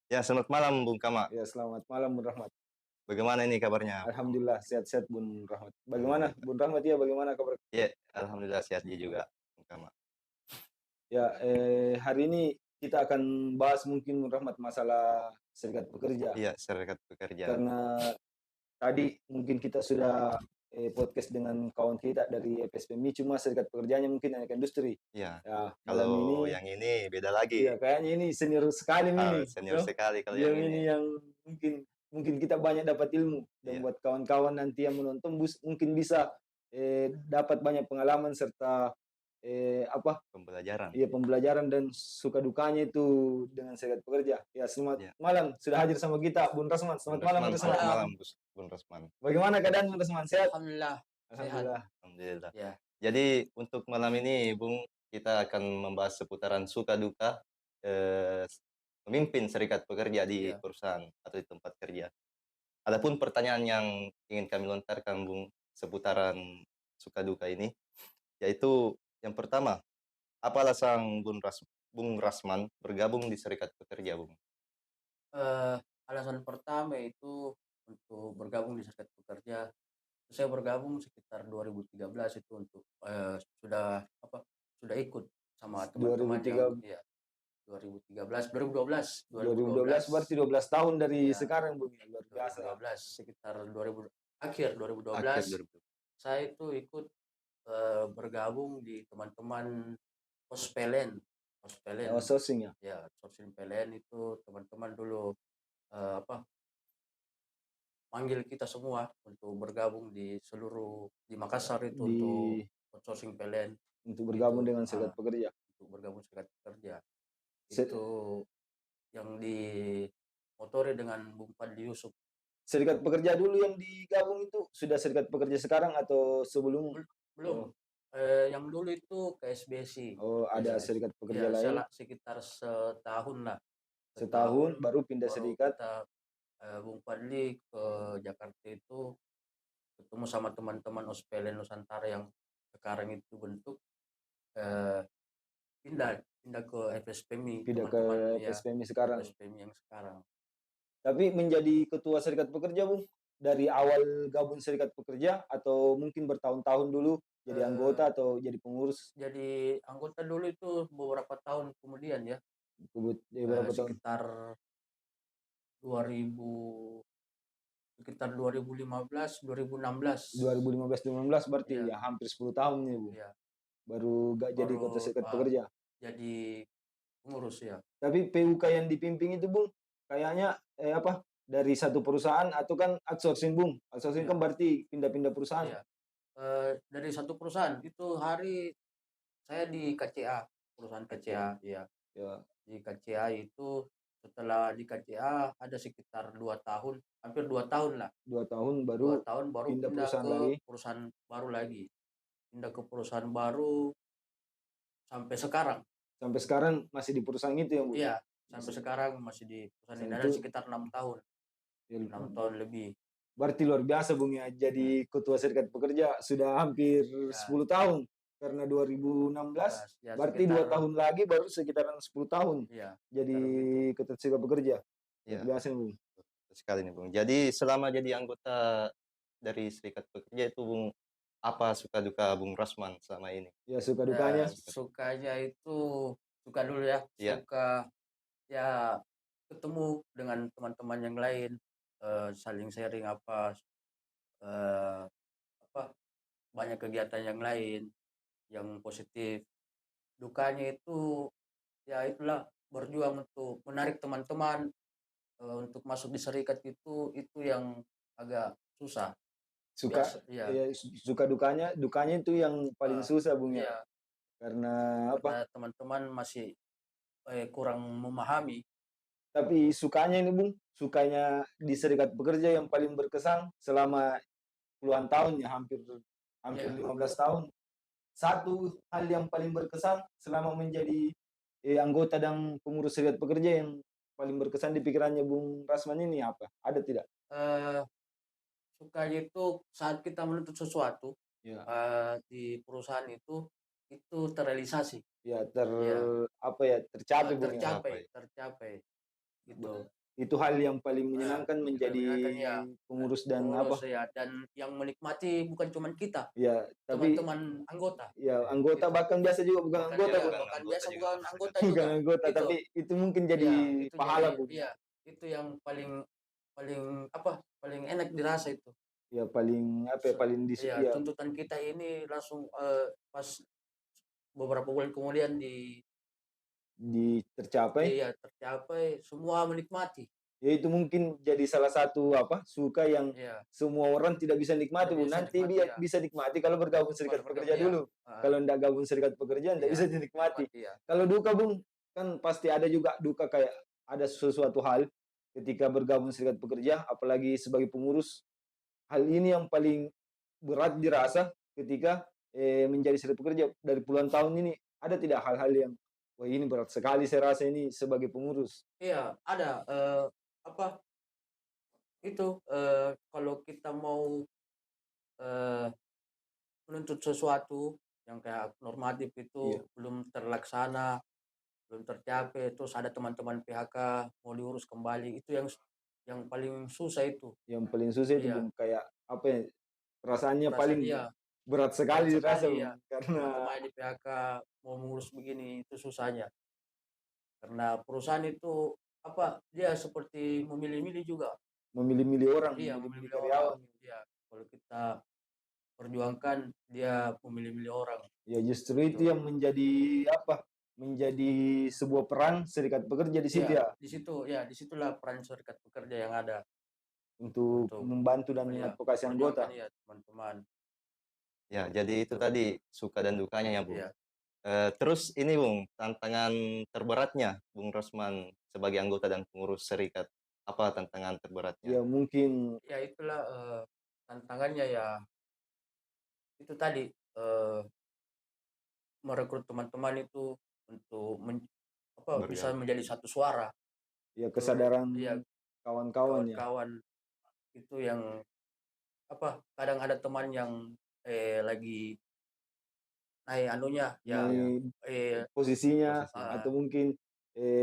Ya, selamat malam Bung Kama. Ya, selamat malam Bun Rahmat. Bagaimana ini kabarnya? Alhamdulillah sehat-sehat Bun Rahmat. Bagaimana Alhamdulillah. Bun Rahmat ya? Bagaimana kabar? Ya, alhamdulillah sehat juga Bung Kama. Ya, hari ini kita akan bahas mungkin Bun Rahmat masalah serikat pekerja. Iya, serikat pekerja. Karena tadi mungkin kita sudah podcast dengan kawan kita dari FSPMI, cuma serikat pekerjanya mungkin anak industri. Iya. Ya, malam Kalau ini yang ini beda lagi. ya kayaknya ini senior sekali Ah, ini, senior no? sekali kalau Dia yang ini. ini yang mungkin mungkin kita banyak dapat ilmu dan Iya, buat kawan-kawan nanti yang menonton mungkin bisa dapat banyak pengalaman serta apa pembelajaran. ya pembelajaran dan suka dukanya itu dengan serikat pekerja. Ya, selamat Iya. malam sudah hadir sama kita Bun Rasman. Bung Selamat malam Rasman, Bun Rasman. selamat Malam. malam Bung Rasman. Bagaimana keadaan Bun Rasman? Sehat? Alhamdulillah sehat. Alhamdulillah. Alhamdulillah. Ya, Jadi untuk malam ini Bung, kita akan membahas seputaran suka duka eh, memimpin serikat pekerja di Iya. perusahaan atau di tempat kerja. Adapun pertanyaan yang ingin kami lontarkan, Bung, seputaran suka duka ini, yaitu yang pertama, apa alasan Bung Rasman bergabung di Serikat Pekerja, Bung? Alasan pertama itu untuk bergabung di serikat pekerja. Saya bergabung sekitar 2013 itu untuk sudah ikut sama teman-teman yang 2003 ya 2013 2012 2012 berarti 12 tahun dari ya sekarang Bung. Ya, luar biasa. 2012 sekitar 2000 akhir 2012 Akhir 2000. saya itu ikut bergabung di teman-teman Pospelen Outsourcing ya. ya Sourcing PLN itu teman-teman dulu manggil kita semua untuk bergabung di Makassar itu Di untuk outsourcing PLN untuk bergabung itu dengan serikat pekerja. untuk bergabung serikat pekerja Se- itu yang dimotori dengan Bung Fadli Yusuf. Serikat pekerja dulu yang digabung itu sudah serikat pekerja sekarang atau sebelum? Belum. Yang dulu itu KSBSI. Oh, ada serikat pekerja Ya, lain. sekitar setahun lah. Setahun baru pindah baru serikat. kita Bung Fadli ke Jakarta itu ketemu sama teman-teman Ospelen Nusantara yang sekarang itu bentuk pindah ke FSPMI Pindah ke teman-teman ya FSPMI sekarang. FSPMI yang sekarang. Tapi menjadi ketua serikat pekerja, Bung, dari awal gabung serikat pekerja atau mungkin bertahun-tahun dulu jadi anggota atau jadi pengurus? Jadi anggota dulu itu beberapa tahun kemudian ya. Berapa tahun? Sekitar 2015 2016 2015-2016 berarti Iya. ya hampir 10 tahun nih, Bu. ya Baru gak jadi baru ketua serikat pekerja. jadi pengurus ya. Tapi PUK yang dipimpin itu, Bung, kayaknya dari satu perusahaan atau kan outsourcing, Bung. Outsourcing Iya. kan berarti pindah-pindah perusahaan. Iya. Dari satu perusahaan itu hari saya di KCA, perusahaan KCA ya. Ya, Di KCA itu setelah di KCA ada sekitar 2 tahun, hampir 2 tahun lah. 2 tahun 2 baru tahun baru pindah pindah perusahaan ke lagi. perusahaan baru lagi. Pindah ke perusahaan baru sampai sekarang. Sampai sekarang masih di perusahaan itu ya, Bu? Iya, sampai Masih. sekarang masih di perusahaan ini Itu ada sekitar 6 tahun. ya, 6 tahun lebih. berarti luar biasa, Bung, ya. Jadi ketua serikat pekerja sudah hampir 10 tahun. Karena 2016, Ya, berarti 2 tahun lagi baru sekitaran 10 tahun. Iya, Jadi ketua serikat pekerja. Luar Ya, biasa, Bung. sekali nih, Bung. Jadi selama jadi anggota dari Serikat Pekerja itu, Bung, apa suka duka Bung Rasman selama ini? Ya, suka dukanya. Sukanya itu suka dulu ya. Iya. Suka ya ketemu dengan teman-teman yang lain, saling sharing banyak kegiatan yang lain yang positif. Dukanya itu ya itulah berjuang untuk menarik teman-teman untuk masuk di serikat itu yang agak susah. Suka ya, ya, suka dukanya itu yang paling susah, Bung, ya. Iya, Karena karena teman-teman masih kurang memahami. Tapi sukanya ini, Bung, sukanya di serikat pekerja yang paling berkesan selama puluhan tahun ya, hampir Iya. 15 tahun. Satu hal yang paling berkesan selama menjadi anggota dan pengurus serikat pekerja yang paling berkesan di pikirannya Bung Rasman ini apa? Ada tidak? Sukanya itu saat kita menuntut sesuatu Ya, di perusahaan itu terrealisasi. ya Ya. tercapai, Bung, ya. Tercapai gitu. Itu hal yang paling Nah, menyenangkan yang menjadi menyenangkan ya, pengurus dan pengurus apa, ya, dan yang menikmati bukan cuman kita, ya tapi teman-teman anggota. ya Iya. anggota Itu bahkan biasa juga bukan bahkan anggota, ya, Bung. Bukan bahkan anggota biasa juga bukan harus anggota segan. Bukan juga. anggota, Itu tapi itu mungkin jadi ya, itu pahala, jadi Bung. iya, itu yang paling paling apa, paling enak dirasa itu. Ya paling apa ya, Se paling ya, ya tuntutan kita ini langsung, pas beberapa bulan kemudian tercapai. iya, tercapai, semua menikmati. Ya itu mungkin jadi salah satu apa, suka yang Iya, semua orang tidak bisa nikmati, tidak Bung. bisa Nanti nikmati ya, bisa nikmati kalau bergabung kalau serikat bergabung pekerja ya, dulu. heeh, Kalau enggak gabung serikat pekerja enggak iya, bisa dinikmati. nikmati ya. Kalau duka, Bung, kan pasti ada juga duka, kayak ada sesuatu hal ketika bergabung serikat pekerja, apalagi sebagai pengurus. Hal ini yang paling berat dirasa ketika menjadi serikat pekerja dari puluhan tahun ini. Ada tidak hal-hal yang, wah ini berat sekali saya rasa ini sebagai pengurus. Iya, ada, apa, itu, kalau kita mau, eee, menuntut sesuatu yang kayak normatif Iya, itu belum terlaksana, belum tercapai, terus ada teman-teman PHK mau diurus kembali, itu yang paling susah itu. yang paling susah itu, Iya, Bung, kayak apa ya, perasaannya perasaan paling iya, berat berat sekali dirasa, sekali ya, Bung, karena teman-teman di PHK mau mengurus begini, itu susahnya. Karena perusahaan itu, apa, dia seperti memilih-milih juga. memilih-milih orang, Iya, memilih-milih memilih-milih orang. karyawan. Iya, kalau kita perjuangkan, dia memilih-milih orang, Ya justru itu gitu. yang menjadi apa, menjadi sebuah peran serikat pekerja di situ Iya, ya, di situ ya, di situlah peran serikat pekerja yang ada untuk untuk, membantu dan ya, mengadvokasi memperjuangkan anggota. ya teman-teman, Ya, jadi itu gitu. tadi suka dan dukanya ya, Bung. Iya, Terus ini, Bung, tantangan terberatnya Bung Rosman sebagai anggota dan pengurus serikat, apa tantangan terberatnya? Ya mungkin ya itulah, tantangannya ya, itu tadi, merekrut teman-teman itu untuk apa, bisa Bergabung. menjadi satu suara. ya Itu kesadaran ya, kawan-kawan ya, kawan-kawan itu yang apa, kadang ada teman yang, lagi naik anunya ya, Iya, naik eh, posisinya posisinya. atau mungkin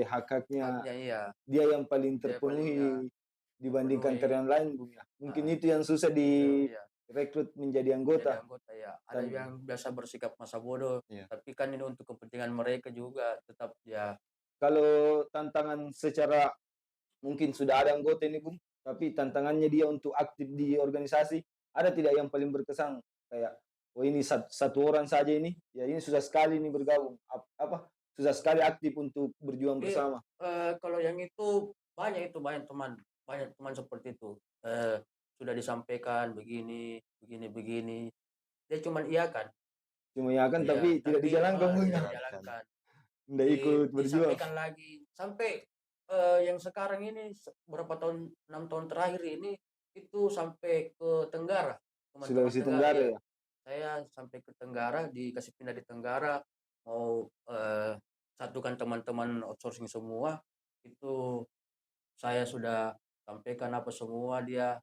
hak-haknya haknya iya, dia yang paling dia paling ya terpenuhi dibandingkan terpenuhi, karyawan lain, Bung, ya. Mungkin heeh, itu yang susah itu iya, direkrut menjadi jadi anggota. anggota ya. Ada Dan yang biasa bersikap masa bodoh, Iya. tapi kan ini untuk kepentingan mereka juga tetap ya, kalau tantangan secara mungkin sudah ada anggota ini, Bung, tapi tantangannya dia untuk aktif di organisasi, ada tidak yang paling berkesan? Kayak, oh ini satu orang saja ini, ya ini susah sekali ini bergabung, apa, susah sekali aktif untuk berjuang iya, bersama. kalau yang itu banyak teman seperti itu, sudah disampaikan begini, begini begini, dia cuman iyakan. Cuma ya kan, Iya, tapi tidak tapi dijalankan, Bung, tidak ya. Dijalankan. dijalankan. Nggak ikut berjuang. Disampaikan lagi sampai, yang sekarang ini berapa tahun, 6 tahun terakhir ini itu sampai ke Tenggara, teman-teman Sulawesi Tenggara Tenggara iya. ya. Saya sampai ke Tenggara, dikasih pindah di Tenggara, mau, satukan teman-teman outsourcing semua, itu saya sudah sampaikan apa semua, dia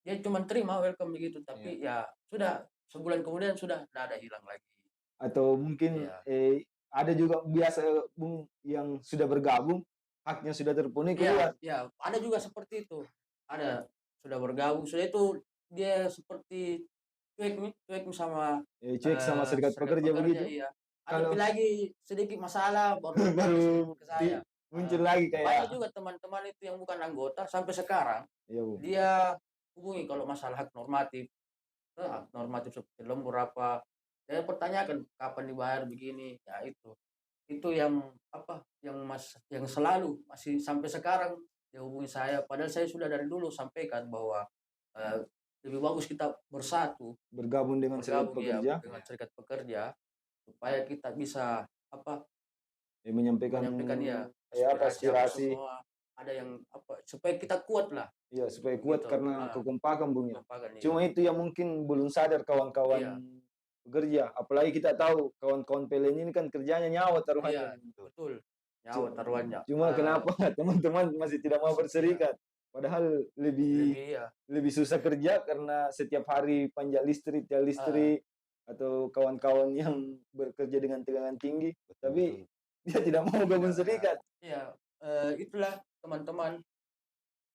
cuman terima welcome begitu, Iya. tapi ya sudah, sebulan kemudian sudah nggak ada, hilang lagi. Atau mungkin Iya. ada juga biasa, Bung, yang sudah bergabung, haknya sudah terpenuhi Iya keluar. iya, ada juga seperti itu. Ada, sudah bergabung, sudah itu dia seperti cuek nih sama, Cuek sama serikat serikat pekerja pekerja, begitu. iya. Ada Kalau lagi sedikit masalah baru langsung baru ke saya. muncul Heeh. lagi Banyak kayak, juga teman-teman itu yang bukan anggota sampai sekarang, ya Bung. dia hubungi kalau masalah hak normatif. Hak normatif seperti lembur apa, saya pertanyakan kapan dibayar begini, ya itu. Itu yang apa, yang selalu masih sampai sekarang dia hubungi saya, padahal saya sudah dari dulu sampaikan bahwa, eee, lebih bagus kita bersatu, Bergabung dengan serikat bergabung ya pekerja, dengan Iya. serikat pekerja, supaya kita bisa apa, menyampaikan menyampaikan ya apa aspirasi apa aspirasi, semua, ada yang apa, supaya kita kuat lah, ya supaya kuat begitu. karena kekompakan, Bung, ya. Kekompakan iya. Cuma itu yang mungkin belum sadar kawan-kawan Iya pekerja, apalagi kita tahu kawan-kawan PLN ini kan kerjanya nyawa iya, taruhannya. betul, nyawa Cu- taruhannya, Cuma kenapa teman-teman masih tidak mau iya, berserikat? Padahal lebih lebih iya, lebih susah kerja karena setiap hari panjat listrik, tiang heeh. listrik, atau kawan-kawan yang bekerja dengan tegangan tinggi, Betul, betul. tapi dia tidak mau gabung Tidak, serikat. iya, itulah teman-teman,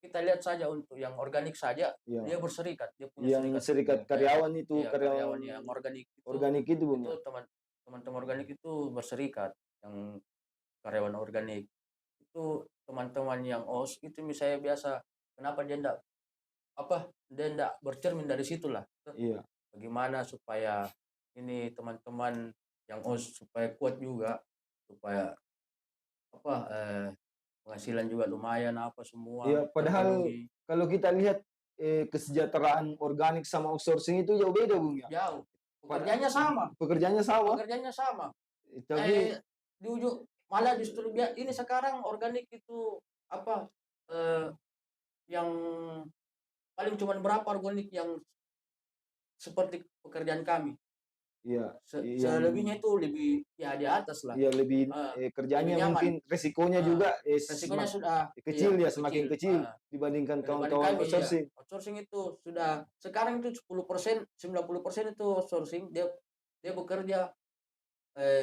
kita lihat saja untuk yang organik saja, Iya. dia berserikat, dia punya Yang serikat. serikat karyawan itu, Iya, karyawan karyawan yang organik organik itu, Bung, itu ya? teman-teman organik itu berserikat, yang karyawan organik. Itu teman-teman yang OS itu misalnya biasa, kenapa dia enggak bercermin dari situlah. Iya. Bagaimana supaya ini teman-teman yang OS supaya kuat juga, supaya apa, penghasilan juga lumayan apa semua Iya, padahal terpenuhi. kalau kita lihat, kesejahteraan organik sama outsourcing itu jauh beda, Bung, ya? Jauh, Pada pekerjaannya sama, pekerjaannya sama, pekerjaannya sama. tapi Di ujung malah justru ini sekarang organik itu apa, eee, yang paling cuman berapa organik yang seperti pekerjaan kami. iya, yang Selebihnya itu lebih ya di atas lah. iya lebih, Lebih kerjanya nyaman. mungkin resikonya juga, Resikonya sudah kecil iya, ya, semakin kecil dibandingkan dibanding kawan-kawan kami ya. outsourcing. Outsourcing itu sudah sekarang itu 10%, 90% itu outsourcing, dia dia bekerja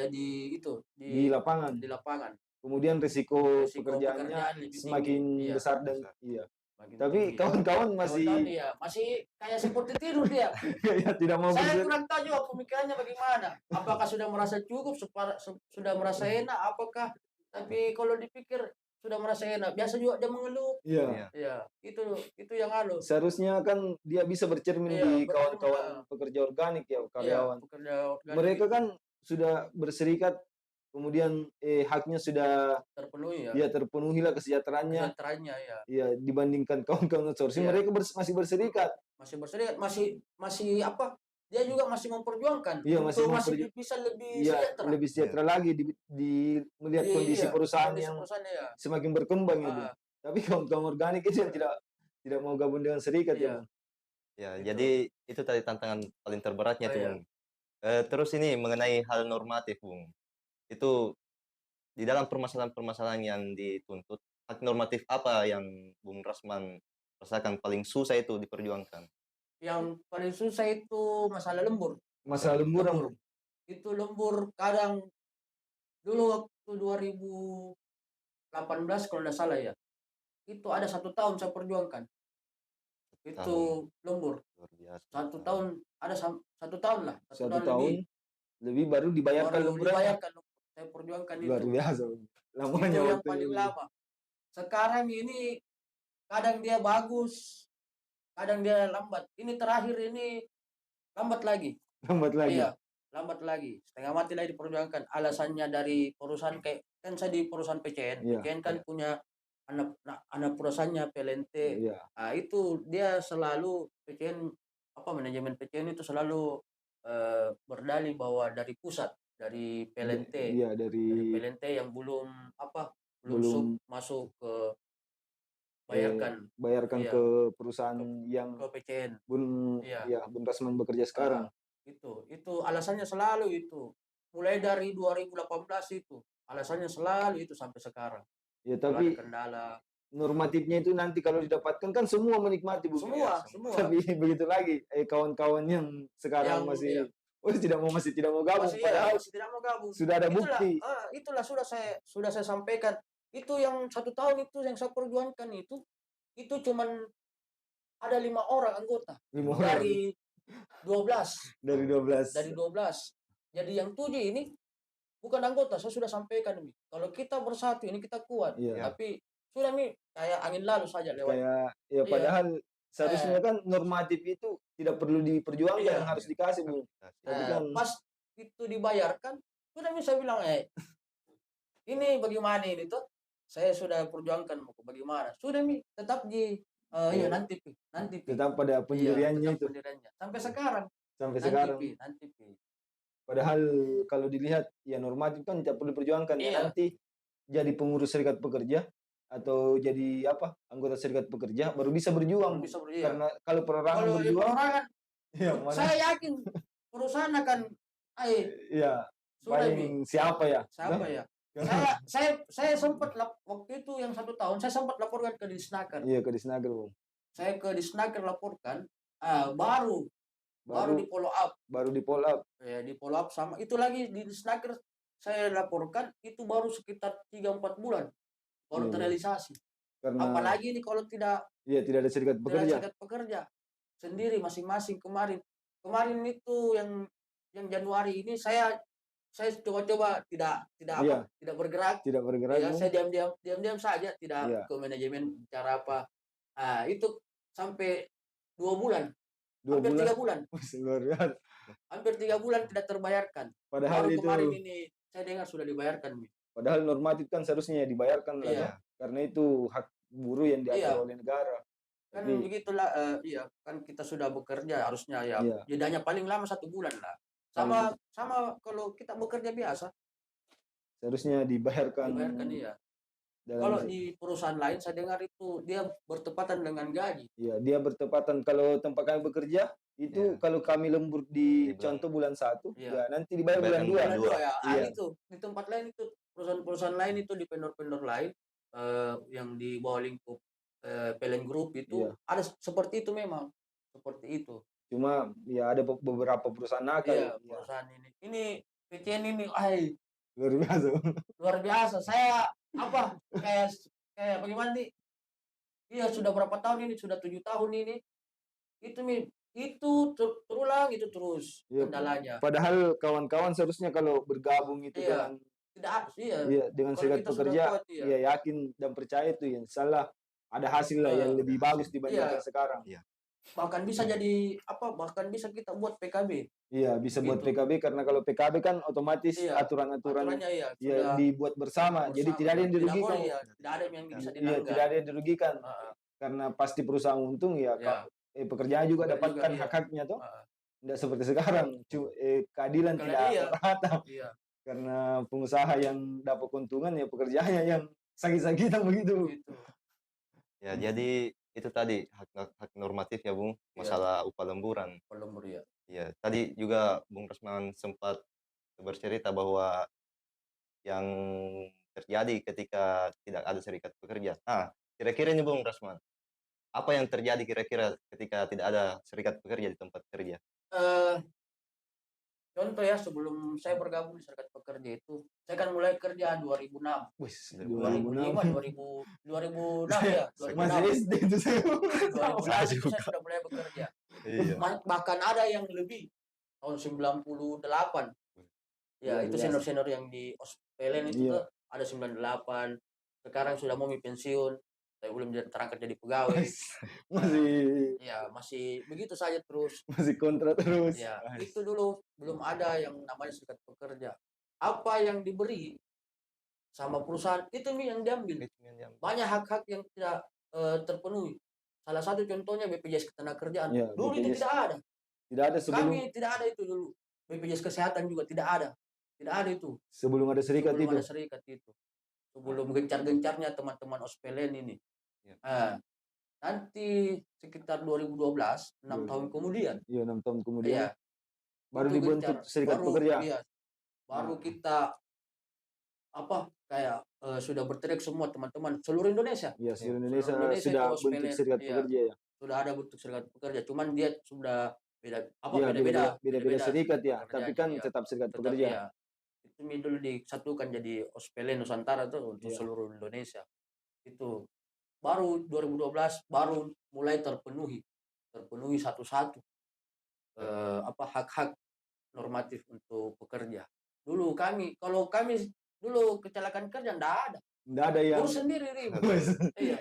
di itu, Di lapangan. di lapangan. Kemudian risiko Risiko pekerjaannya pekerjaan lebih semakin tinggi. Iya, besar dan iya. makin Tapi tinggi. kawan-kawan Kawan-kawan masih dia masih kayak seperti tidur dia. ya tidak mau Saya berseri kurang tahu juga pemikirannya bagaimana. Apakah sudah merasa cukup, sudah merasa enak, apakah tapi kalau dipikir sudah merasa enak, biasa juga dia mengeluh. iya. Iya. Ya, itu yang anu. Seharusnya kan dia bisa bercermin Iya, di bercermin, kawan-kawan pekerja organik ya, Iya, karyawan. pekerja organik Mereka itu kan sudah berserikat, kemudian, haknya sudah terpenuhi ya. ya terpenuhilah kesejahteraannya, Kesejahteraannya ya. ya dibandingkan kawan-kawan outsourcing, Iya. mereka masih berserikat. Masih berserikat, masih apa? Dia juga masih memperjuangkan Iya, masih untuk masih memperju bisa lebih Iya, sejahtera. lebih sejahtera lagi melihat kondisi Iya, perusahaan kondisi yang perusahaan ya. semakin berkembang ya, Bung. Ah, Tapi kawan-kawan organik itu yang tidak mau gabung dengan serikat ya, iya, Bung. Ya, itu. jadi itu tadi tantangan paling terberatnya Oh, tuh, iya. Bung. Terus ini mengenai hal normatif, Bung. Itu di dalam permasalahan-permasalahan yang dituntut, hak normatif apa yang Bung Rasman rasakan paling susah itu diperjuangkan? Yang paling susah itu masalah lembur. Masalah lemburan, Lembur. Bung. Itu lembur kadang dulu waktu 2018 kalau tidak salah ya. Itu ada 1 tahun saya perjuangkan. Itu Tahun. lembur. Luar biasa. 1 tahun ada 1 tahun lah. 1 tahun tahun lebih baru dibayarkan baru lemburannya. dibayarkan. Saya perjuangkan Luar itu. biasa, Bung. Lamanya Itu yang waktu paling itu. lama. Sekarang ini kadang dia bagus, kadang dia lambat. Ini terakhir ini lambat lagi. Lambat lagi. Iya, lambat lagi. Setengah mati lagi diperjuangkan. Alasannya dari perusahaan kayak kan saya di perusahaan PCN. Iya, PCN kan punya anak perusahaannya PLNT. Iya. Nah, itu dia selalu PCN manajemen PCN itu selalu berdalih bahwa dari pusat, dari PLNT. Iya, Dari PLNT yang belum belum masuk ke bayarkan bayarkan iya, ke perusahaan yang ke PCN. Iya. ya, Bung Rasman bekerja sekarang. Itu alasannya selalu itu. Mulai dari 2018 itu. Alasannya selalu itu sampai sekarang. Ya, Kalau tapi ada kendala. normatifnya itu nanti kalau didapatkan kan semua menikmati, Bung. Semua. Tapi begitu lagi, kawan-kawan yang sekarang Yang masih tidak mau gabung, padahal masih tidak mau gabung. sudah ada bukti. Itulah sudah saya sampaikan. Itu yang 1 tahun itu yang saya perjuangkan itu cuman ada 5 orang anggota 5 orang dari 12. dari 12. Dari 12. Jadi yang 7 ini bukan anggota, saya sudah sampaikan ini. Kalau kita bersatu ini kita kuat. Iya. Tapi sudah nih kayak angin lalu saja lewat. Kayak ya Iya. padahal seharusnya kan normatif itu tidak perlu diperjuangkan, Iya. harus dikasih, Bung. Tapi kan Pas itu dibayarkan, sudah bisa bilang ini bagaimana ini tuh? Saya sudah perjuangkan mau bagaimana. Sudah nih tetap Iya. nanti Pi. tetap pada pendiriannya Iya, tetap itu pendiriannya. Sampai sekarang. sampai sekarang. Nanti Pi. Padahal kalau dilihat ya normatif kan tidak perlu diperjuangkan, ya Iya. nanti jadi pengurus serikat pekerja atau jadi anggota serikat pekerja baru bisa berjuang. Baru bisa berjuang. Karena kalau perorangan Kalau berjuang, perorangan, ya mana? saya yakin perusahaan akan Iya, sudah Pi. paling siapa ya? Siapa ya? Saya sempat waktu itu yang 1 tahun saya sempat laporkan ke Disnaker. Iya, ke Disnaker, Bung. Saya ke Disnaker laporkan, baru di follow up. Baru di follow up. Ya, di follow up sama itu lagi di Disnaker saya laporkan itu baru sekitar 3-4 bulan baru Iya. terrealisasi. Karena Apalagi ini kalau tidak tidak ada serikat tidak ada pekerja. serikat pekerja sendiri masing-masing kemarin. Kemarin itu yang Januari ini saya coba-coba Iya, tidak bergerak. tidak bergerak, Ya, Bung. saya diam-diam saja, tidak Iya, ke manajemen bicara apa. Itu sampai 2 bulan, 2 hampir bulan. 3 bulan. Luar biasa. Hampir 3 bulan tidak terbayarkan. Padahal Baru itu kemarin ini saya dengar sudah dibayarkan. padahal normatif kan seharusnya dibayarkan lah, Iya. kan. Karena itu hak buruh yang diatur Iya. oleh negara. Kan Tapi begitulah, iya, kan kita sudah bekerja harusnya ya iya, jedanya paling lama 1 bulan lah. paling Sama kalau kita bekerja biasa, seharusnya dibayarkan dibayarkan iya. dalam Kalau di perusahaan lain saya dengar itu dia bertepatan dengan gaji. iya, dia bertepatan. Kalau tempat kami bekerja itu Iya. kalau kami lembur di Di bulan- contoh bulan 1, Iya. ya nanti dibayar bulan Dibayarkan 2. bulan Bulan 2 ya. Iya. Itu di tempat lain itu perusahaan-perusahaan lain itu di vendor-vendor lain yang di bawah lingkup PLN Group itu Iya. ada seperti itu memang. Seperti itu. Cuma ya ada beberapa perusahaan nakal. Iya, Iya. perusahaan ini. Ini PCN ini Luar biasa. luar biasa. Saya kayak bagaimana nih? Iya, sudah berapa tahun ini? Sudah 7 tahun ini. Itu terulang itu terus Iya. kendalanya. Padahal kawan-kawan seharusnya kalau bergabung itu Iya. dengan Iya. dengan Kalau serikat kita sudah pekerja, kuat, iya. ya yakin dan percaya itu ya salah ada hasil lah yang lebih bagus dibandingkan Iya. sekarang. Bahkan bisa jadi bahkan bisa kita buat PKB. Iya, bisa buat Gitu. PKB karena kalau PKB kan otomatis Iya, aturan-aturan Aturannya iya, ya sudah dibuat bersama. Jadi bersama. tidak ada yang Tidak dirugikan. boleh, ya. Tidak ada yang bisa Iya, dilanggar. tidak ada yang dirugikan. Heeh. Karena pasti perusahaan untung ya, Iya. pekerjaan juga Pekerjaan dapatkan juga, iya. hak-haknya toh. Heeh. Tidak seperti sekarang, keadilan Kalau tidak iya. merata. Iya. Karena pengusaha yang dapat keuntungan ya pekerjaannya yang sakit-sakitan begitu. Gitu. Ya, jadi itu tadi hak normatif ya, Bung, masalah upah lemburan. Lembur ya. Ya, tadi juga Bung Rasman sempat bercerita bahwa yang terjadi ketika tidak ada serikat pekerja. Kira-kira ini Bung Rasman, apa yang terjadi kira-kira ketika tidak ada serikat pekerja di tempat kerja? Contoh ya, sebelum saya bergabung di serikat pekerja itu, saya kan mulai kerja 2006. Wih, 2005, 2006 ya, 2006. Masih SD itu saya. 2006 itu saya sudah mulai bekerja. Iya. Bahkan ada yang lebih tahun 98. Ya, itu Biasa. senior-senior yang di PLN itu Iya. tuh ada 98. Sekarang sudah mau pensiun. Saya belum terangkat jadi pegawai. Masih Ya, masih begitu saja terus. masih kontrak terus. Ya, itu dulu belum ada yang namanya serikat pekerja. Apa yang diberi sama perusahaan itu nih yang diambil. Banyak hak-hak yang tidak terpenuhi. Salah satu contohnya BPJS Ketenagakerjaan. Ya, Dulu itu BPJS. tidak ada. Tidak ada sebelum Kami tidak ada itu dulu. BPJS Kesehatan juga tidak ada. Tidak ada itu. sebelum ada serikat Sebelum itu. ada serikat itu. Sebelum gencar-gencarnya teman-teman OSPLN ini. Ya. Nanti sekitar 2012, 6 tahun kemudian. Iya, 6 tahun kemudian Iya. baru Itu dibentuk gencar. serikat pekerja. Iya. Baru kita kayak sudah berteriak semua teman-teman seluruh Indonesia. Iya, seluruh Seluruh Indonesia Indonesia sudah itu bentuk OSPLN. serikat Iya. pekerja ya. Sudah ada bentuk serikat pekerja, cuman dia sudah Iya, beda-beda beda-beda serikat ya, pekerjaannya, tapi kan iya. tetap serikat Tetap pekerja. iya. Itu dulu disatukan jadi OSPLN Nusantara tuh untuk Iya. seluruh Indonesia. Itu baru 2012 baru mulai terpenuhi satu-satu hak-hak normatif untuk pekerja. Kalau kami dulu kecelakaan kerja enggak ada. Enggak ada yang Urus sendiri ribet. Iya.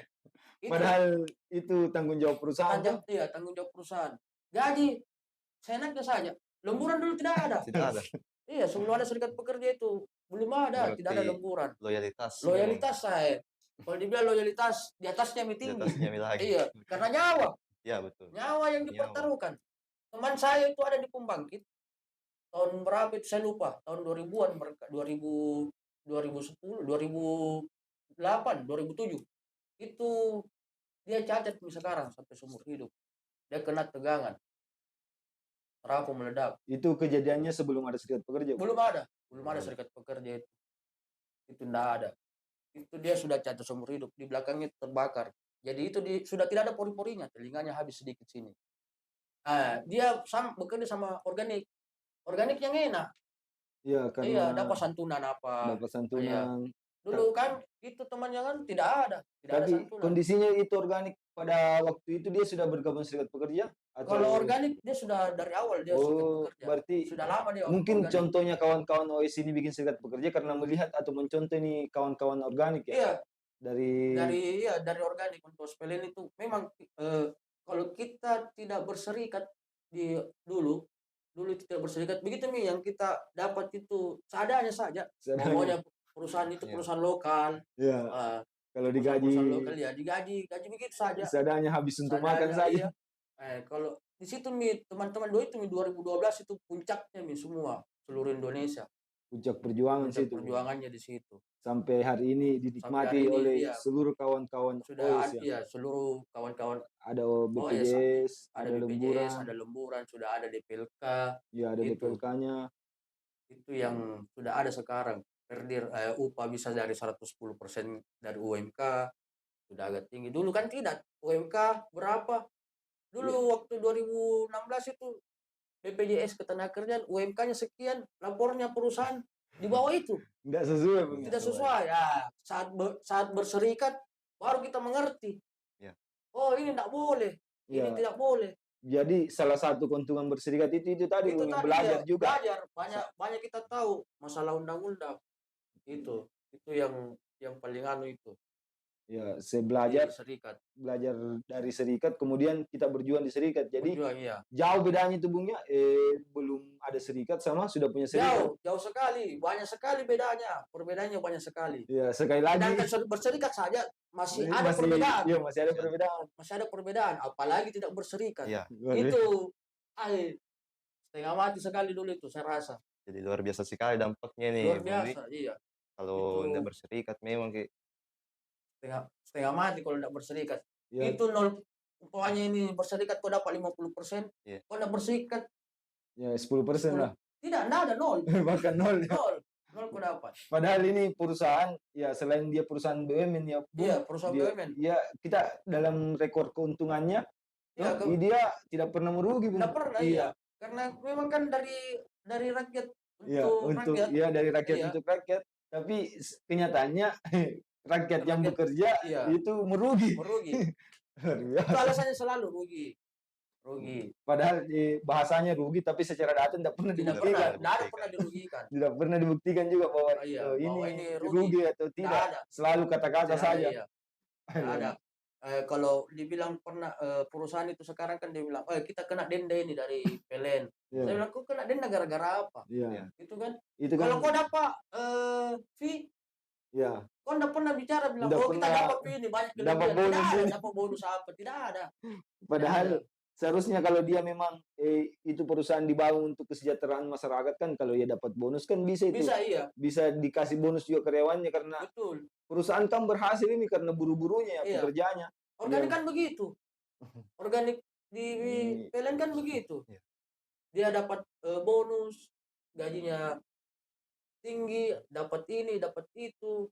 Itu padahal itu tanggung jawab perusahaan. tanggung jawab perusahaan. Gaji seenaknya saja. Lemburan dulu tidak ada. Tidak ada. Iya, sebelum ada serikat pekerja itu belum ada, tidak ada Berarti lemburan. Loyalitas Saya. Kalau dibilang loyalitas di atasnya di tinggi. atasnya lagi. Iya, karena nyawa. Iya, betul. Nyawa yang dipertaruhkan. Teman saya itu ada di Pembangkit. Tahun berapa itu saya lupa. Tahun 2000-an mereka 2010, 2008, 2007. Itu dia cacat sekarang sampai seumur hidup. Dia kena tegangan. Rapuh meledak. Itu kejadiannya sebelum ada serikat pekerja. Belum ada serikat pekerja itu. Itu enggak ada. Itu dia sudah cacat seumur hidup, di belakangnya terbakar. Jadi itu sudah tidak ada pori-porinya, telinganya habis sedikit sini. Dia bekerja sama organik yang enak. Iya, karena Iya, dapat santunan apa. dapat santunan. Dulu kan itu temannya kan tidak ada Tapi santunan. kondisinya itu organik pada waktu itu dia sudah bergabung serikat pekerja Kalau atau organik dia sudah dari awal dia serikat pekerja. berarti Sudah lama dia mungkin organik. contohnya kawan-kawan OS ini bikin serikat pekerja karena melihat atau mencontoh ini kawan-kawan organik ya Iya, dari dari organik untuk spelin itu memang kalau kita tidak berserikat di dulu tidak berserikat begitu nih yang kita dapat itu seadanya saja. seadanya. Pokoknya perusahaan itu Iya. perusahaan lokal. Ya, eh, kalau perusahaan digaji lokal ya digaji begitu saja. seadanya habis untuk makan Seadanya, saja. iya. Kalau di situ nih teman-teman itu nih 2012 itu puncaknya nih semua seluruh Indonesia. Puncak perjuangan Puncak situ. perjuangannya di situ. Sampai hari ini dinikmati oleh iya. seluruh kawan-kawan Sudah OS ya. iya seluruh kawan-kawan Ada OS, BPJS, ada ada lemburan, BPJS, ada lemburan, sudah ada DPLK, ya ada itu. DPLK-nya. Itu yang sudah ada sekarang. Upah bisa dari 110% dari UMK, sudah agak tinggi. Dulu kan tidak. UMK berapa? Dulu waktu 2016 itu BPJS Ketenagakerjaan UMK-nya sekian, lapornya perusahaan di bawah itu. Tidak sesuai. Tidak sesuai. Ya, saat berserikat baru kita mengerti. Ya. Oh, ini tidak boleh. Ini tidak boleh. Jadi salah satu keuntungan berserikat itu tadi Itu untuk tadi belajar ya, juga. belajar banyak kita tahu masalah undang-undang. Itu yang paling itu. Ya, saya belajar Serikat. Belajar dari serikat, kemudian kita berjuang di serikat. Jadi Berjuang, iya. jauh bedanya itu Bung ya, belum ada serikat sama sudah punya serikat. Jauh sekali, banyak sekali bedanya. Perbedaannya banyak sekali. Ya, sekali lagi. Sedangkan berserikat saja masih ada perbedaan. Iya, masih ada perbedaan. Masih ada perbedaan, apalagi tidak berserikat. Iya. Itu setengah mati sekali dulu itu saya rasa. Jadi luar biasa sekali dampaknya nih. Luar biasa, iya. Kalau tidak berserikat memang kayak setengah mati kalau tidak berserikat. Ya. Itu umpamanya ini berserikat kau dapat 50%, kau tidak berserikat ya 10% lah. Tidak ada nol. Bahkan nol. Ya. Nol kau dapat. Padahal ini perusahaan ya selain dia perusahaan BUMN ya. Iya, perusahaan BUMN. Ya, kita dalam rekor keuntungannya dia tidak pernah merugi. Tidak pernah, iya. Karena memang kan dari rakyat untuk rakyat. Iya, dari rakyat untuk rakyat. Tapi kenyataannya rakyat yang bekerja itu merugi. Itu alasannya selalu rugi. Padahal bahasanya rugi, tapi secara data tidak pernah dibuktikan. Tidak pernah dirugikan. Tidak pernah dibuktikan juga bahwa ini rugi atau tidak. Selalu kata-kata saja. Iya. Ada. Kalau dibilang pernah perusahaan itu sekarang kan dia bilang, kita kena denda ini dari PLN. Saya bilang, kok kena denda gara-gara apa? Itu kan. Kalau kau dapat fee, kau tidak pernah bicara bilang, kita dapat fee ini banyak kelebihan. Dapat bonus apa? Tidak ada. Padahal seharusnya kalau dia memang itu perusahaan dibangun untuk kesejahteraan masyarakat kan, kalau dia dapat bonus kan bisa itu. Bisa dikasih bonus juga karyawannya karena perusahaan kan berhasil ini karena buru-burunya pekerjaannya. Organik kan begitu. Organik di PLN kan begitu. Dia dapat bonus, gajinya tinggi, dapat ini, dapat itu.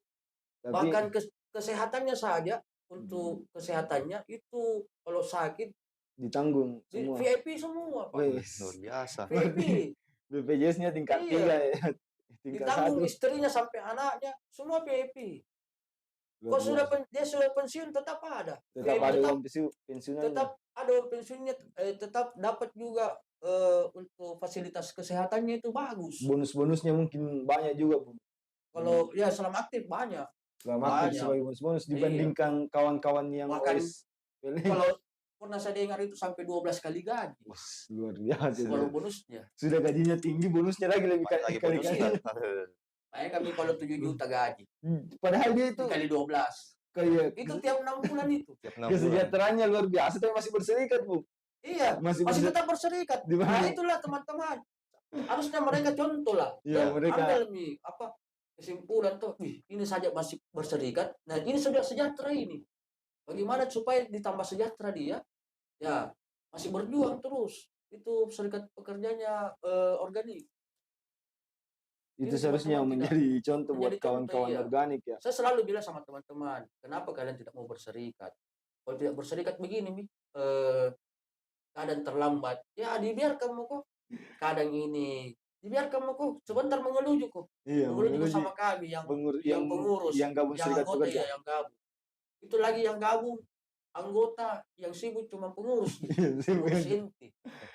Bahkan kesehatannya saja untuk kesehatannya itu kalau sakit ditanggung semua. VIP semua, Pak. Luar biasa. VIP. BPJS-nya tingkat 3 ya. Ditanggung istrinya sampai anaknya, semua VIP. Kok dia sudah pensiun tetap ada. Tetap ada uang pensiunnya. Tetap ada uang pensiunnya, tetap dapat juga untuk fasilitas kesehatannya itu bagus. Bonus-bonusnya mungkin banyak juga, Bu. Kalau selama aktif banyak. Selama aktif sebagai bonus-bonus dibandingkan kawan-kawan yang kalau pernah saya dengar itu sampai 12 kali gaji. Luar biasa. Kalau bonusnya. Sudah gajinya tinggi, bonusnya lagi lebih kali-kali. Makanya kami kalau 7 juta gaji. Padahal dia itu kali 12. Itu tiap 6 bulan itu. Kesejahteraannya luar biasa, tapi masih berserikat, Bu. Iya, masih tetap berserikat. Nah, itulah teman-teman. Harusnya mereka contoh lah. Iya, mereka ambil kesimpulan tuh, ini saja masih berserikat. Nah, ini sudah sejahtera ini. Bagaimana supaya ditambah sejahtera dia? Ya, masih berjuang terus. Itu serikat pekerjanya organik. Itu seharusnya menjadi contoh buat kawan-kawan organik ya. Saya selalu bilang sama teman-teman, kenapa kalian tidak mau berserikat? Kalau tidak berserikat begini, keadaan terlambat. Ya, dibiarkan kok. Kadang ini dibiarkan mau kok sebentar mengeluh juga. Iya, Mengeluh juga mengurusi sama kami yang yang pengurus, gabung yang serikat anggota pekerja. ya yang gabung. Itu lagi yang gabung anggota yang sibuk cuma pengurus, pengurus inti.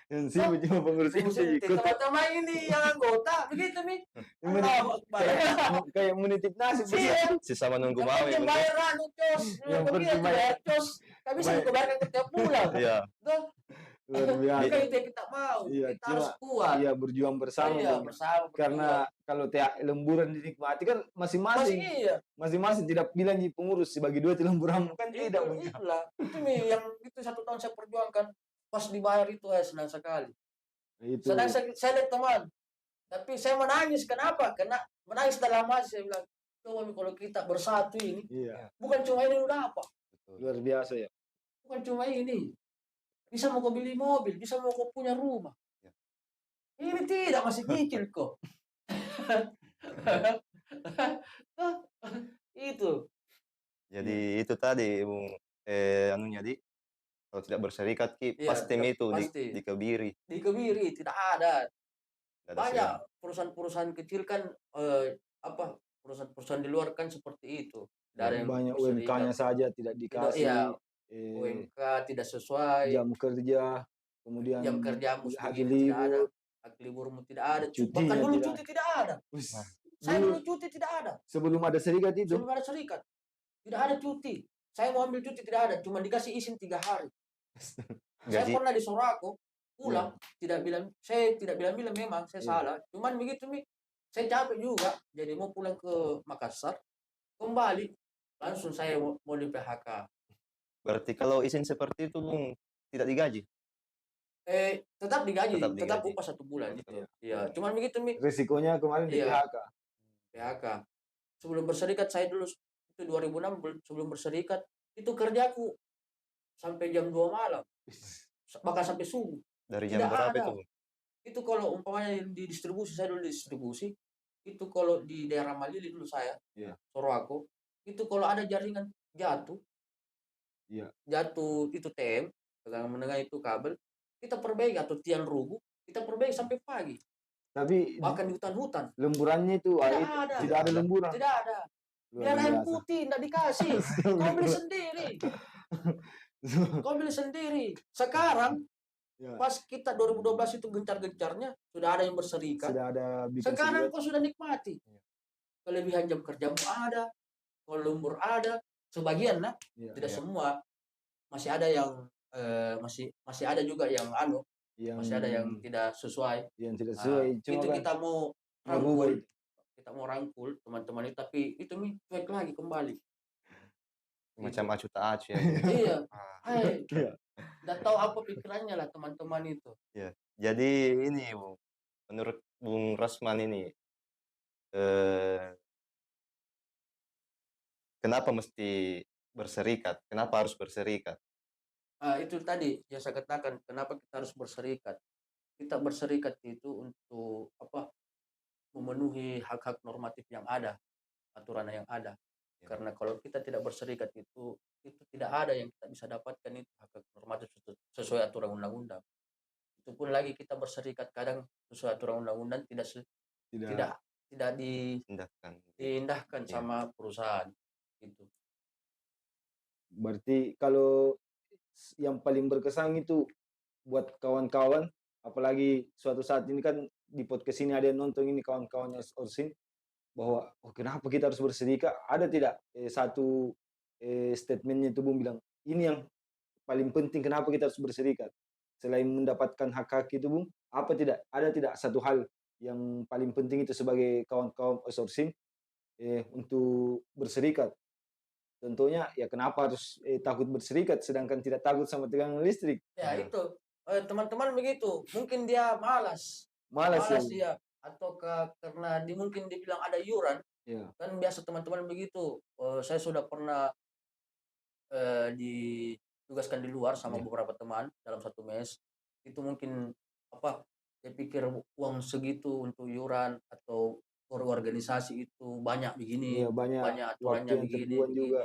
Yang Loh, sibuk cuma pengurus pengurus inti inti. ikut. Teman-teman ini yang anggota begitu nih. Menitip, Allah Akbar. kayak menitip nasib. Iya. Sisa menunggu Yang mawe penting bener. bayar anu cos. Yang Begitu penting bayar cos. Kami bisa bayar. bayarkan ke tiap bulan. Iya. Tuh. Luar Bukan biasa. itu yang kita mau. Iya, Kita harus kuat. iya berjuang bersama, Iya, Bung. bersama. Karena kalau lemburan dinikmati kan masih masing-masing. iya. Masing-masing tidak bilang di pengurus dibagi dua di lemburanmu kan tidak, Bung. Itulah. Itu nih yang itu 1 tahun saya perjuangkan. Pas dibayar itu senang sekali. Itu. Sedang saya lihat teman. Tapi saya menangis. Kenapa? Karena menangis dalam hati saya bilang, coba kalau kita bersatu ini, Iya, bukan cuma ini udah apa. luar biasa ya. Bukan cuma ini. Bisa mau kau beli mobil, bisa mau kau punya rumah. Ya. Ini tidak masih nyicil kok. Itu. Jadi itu tadi Bung, anunya di kalau tidak berserikat Ki, Iya, pasti itu pasti. dikebiri. Dikebiri tidak ada. Nggak ada Banyak perusahaan-perusahaan kecil kan perusahaan-perusahaan di luar kan seperti itu. Dari Banyak UMK-nya saja tidak dikasih. Iya, UMK tidak sesuai. Jam kerja, kemudian jam kerjamu hak segini tidak ada. libur. Hak liburmu tidak ada. Cutinya Bahkan dulu tidak. cuti tidak ada. Nah, Saya dulu dulu cuti tidak ada. sebelum ada serikat itu. Sebelum ada serikat. Tidak ada cuti. Saya mau ambil cuti tidak ada. Cuma dikasih izin 3 hari. Saya pernah di Sorako pulang saya tidak bilang memang saya salah. Cuman begitu saya capek juga. Jadi mau pulang ke Makassar. Kembali langsung saya mau di PHK. Berarti kalau izin seperti itu Bung tidak digaji? Tetap digaji, Tetap tetap digaji. upah 1 bulan itu. Betul. Iya, cuman begitu Resikonya kemarin di Iya. PHK. PHK. Sebelum berserikat saya dulu itu 2006 sebelum berserikat itu kerjaku sampai jam 2 malam. Bahkan sampai subuh. Dari jam Tidak berapa ada. itu Bung? Itu kalau umpamanya di distribusi, saya dulu di distribusi, itu kalau di daerah Malili dulu saya, Iya. Sorowako, itu kalau ada jaringan jatuh, Iya. jatuh itu TM, tegangan menengah itu kabel, kita perbaiki atau tiang rubuh, kita perbaiki sampai pagi. Tapi Bahkan di hutan-hutan. lemburannya itu tidak ada lemburan. Tidak ada. Biar air putih, tidak dikasih. Kau beli sendiri. Kau beli sendiri. Sekarang, pas kita 2012 itu gencar-gencarnya, sudah ada yang berserikat. Sudah ada Sekarang kau sudah nikmati. Kelebihan jam kerjamu ada, kalau lembur ada, sebagian lah, tidak semua. Masih ada yang masih ada juga yang masih ada yang tidak sesuai. Yang tidak sesuai. Itu Cuma kita mau rangkul. Kita mau rangkul teman-teman itu, tapi itu cuek lagi kembali. Macam acu tak acu ya. Iya. Nggak tahu apa pikirannya lah teman-teman itu. Iya. Jadi ini Bung, menurut Bung Rasman ini kenapa mesti berserikat? Kenapa harus berserikat? Itu tadi yang saya katakan, kenapa kita harus berserikat. Kita berserikat itu untuk memenuhi hak-hak normatif yang ada, aturan yang ada. Karena kalau kita tidak berserikat itu tidak ada yang kita bisa dapatkan itu hak normatif sesuai aturan undang-undang. Itu pun lagi kita berserikat kadang sesuai aturan undang-undang tidak diindahkan sama perusahaan gitu. Berarti kalau yang paling berkesan itu buat kawan-kawan, apalagi suatu saat ini kan di podcast ini ada yang nonton ini kawan-kawannya Orsin, bahwa kenapa kita harus berserikat? Ada tidak satu statementnya itu Bung bilang ini yang paling penting kenapa kita harus berserikat selain mendapatkan hak-hak itu Bung, ada tidak satu hal yang paling penting itu sebagai kawan-kawan outsourcing untuk berserikat? Tentunya ya kenapa harus takut berserikat sedangkan tidak takut sama tegangan listrik? Ya itu teman-teman begitu, mungkin dia malas ya, atau karena mungkin dibilang ada iuran. Kan biasa teman-teman begitu. Saya sudah pernah ditugaskan di luar sama beberapa teman dalam satu mes. Itu mungkin saya pikir uang segitu untuk iuran atau organisasi itu banyak begini, banyak aturannya begini. Juga.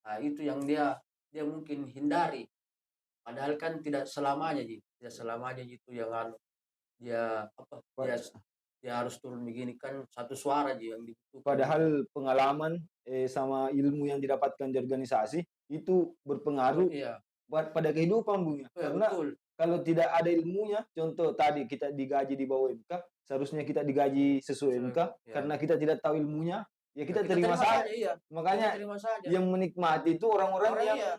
Nah, itu yang dia mungkin hindari. Padahal kan tidak selamanya gitu yang dia dia harus turun begini kan satu suara aja yang dibutuhkan. Padahal pengalaman sama ilmu yang didapatkan di organisasi itu berpengaruh Iya, pada kehidupan, Bung, ya. iya Karena betul. kalau tidak ada ilmunya, contoh tadi kita digaji di bawah MK, seharusnya kita digaji sesuai MK, Ya. karena kita tidak tahu ilmunya, ya Ya, kita terima saja. iya. Makanya Kita terima saja. yang menikmati itu orang-orang Orang yang iya,